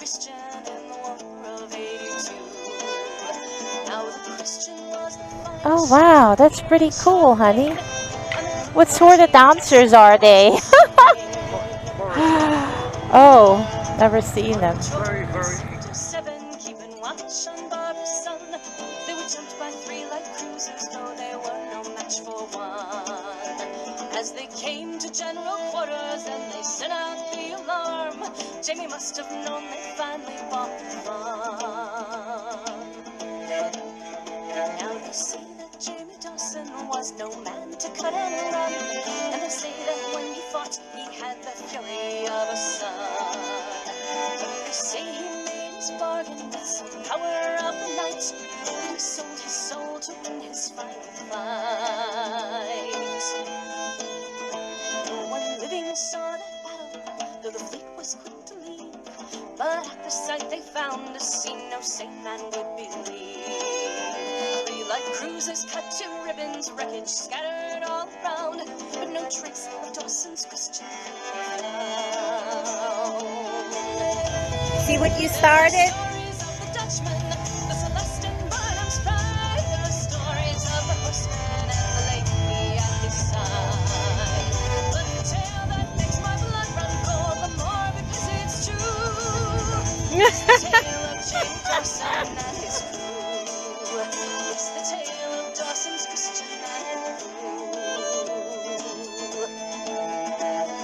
Christian in the War of 82. Now the Christian was the finest. Oh wow, that's pretty cool, honey. What sort of dancers are they? Oh, never seen them. Very, very. Keeping watch on Barbara's son. They were jumped by 3 light cruisers, though they were no match for 1. As they came to general quarters and they sent out the alarm, Jamie must have known they finally bought the farm. Now they say that Jamie Dawson was no man to cut and run, and they say that when he fought, he had the fury of a son. They say he made his bargain with some power of the night, and he sold his soul to win his final fight. No one living saw that battle, though the fleet was quick to leave, but at the sight they found a scene no sane man would believe. 3 light cruisers cut to ribbons, wreckage scattered all around, but no trace of Dawson's Christian could be found. See what you started? Stories of the Dutchman, the Celestin Burnham's pride, the stories of the horseman and the lady at his side. But the tale that makes my blood run cold the more because it's true. It's the tale of James Dawson and his crew. It's the tale of Dawson's Christian and crew.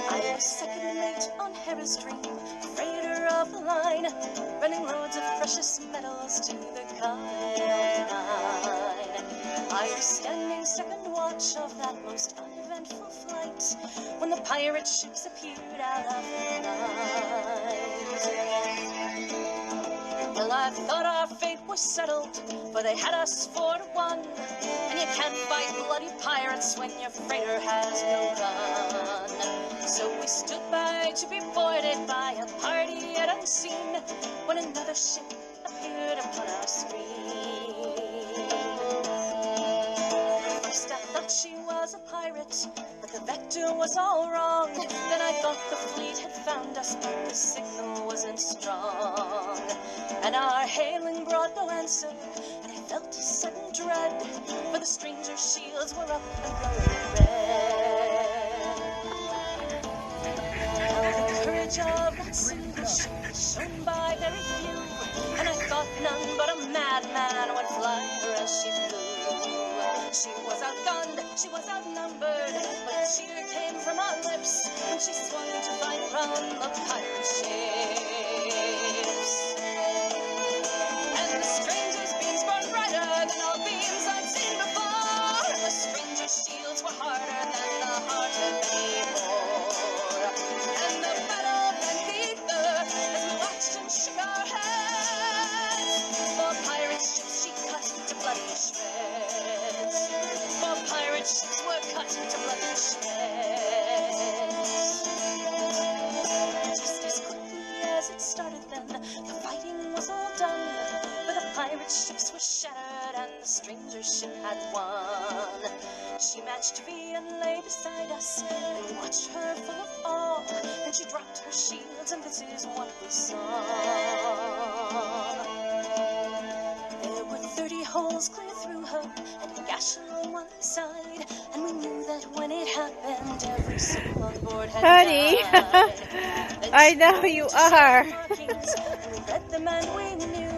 I was second mate on Harris Dream, freighter of the line, running loads of precious metals to the Carolina. I was standing second watch of that most uneventful flight when the pirate ships appeared out of the night. Well, I thought our fate was settled, for they had us 4 to 1, and you can't fight bloody pirates when your freighter has no gun. So we stood by to be boarded by a party yet unseen when another ship appeared upon our screen. First I thought she was a pirate, but the vector was all wrong. Then I thought the fleet had found us, but the signal wasn't strong. And our hailing brought no answer, and I felt a sudden dread, for the stranger's shields were up and glowing red. Now the courage of that single ship is shown by very few, and I thought none but a madman would fly her as she flew. She was outgunned, she was outnumbered, but a cheer came from our lips when she swung to fight around the pirate ships. And the stranger's beams burned brighter than all beams I'd seen before. The stranger's shields were harder than the heart of any more. And the battle ran deeper as we watched and shook our heads. For pirate ships she cut to bloody shreds. For pirate ships were cut to bloody shreds. Just as quickly as it started then, the fighting was all done. But the pirate ships were shattered and the stranger's ship had won. She matched V and lay beside us, and we watched her full of awe. Then she dropped her shields, and this is what we saw. There were 30 holes clear through her, and a gash on one side. And we knew that when it happened, every soul on board had Honey, died. I know you are. And we read them and we knew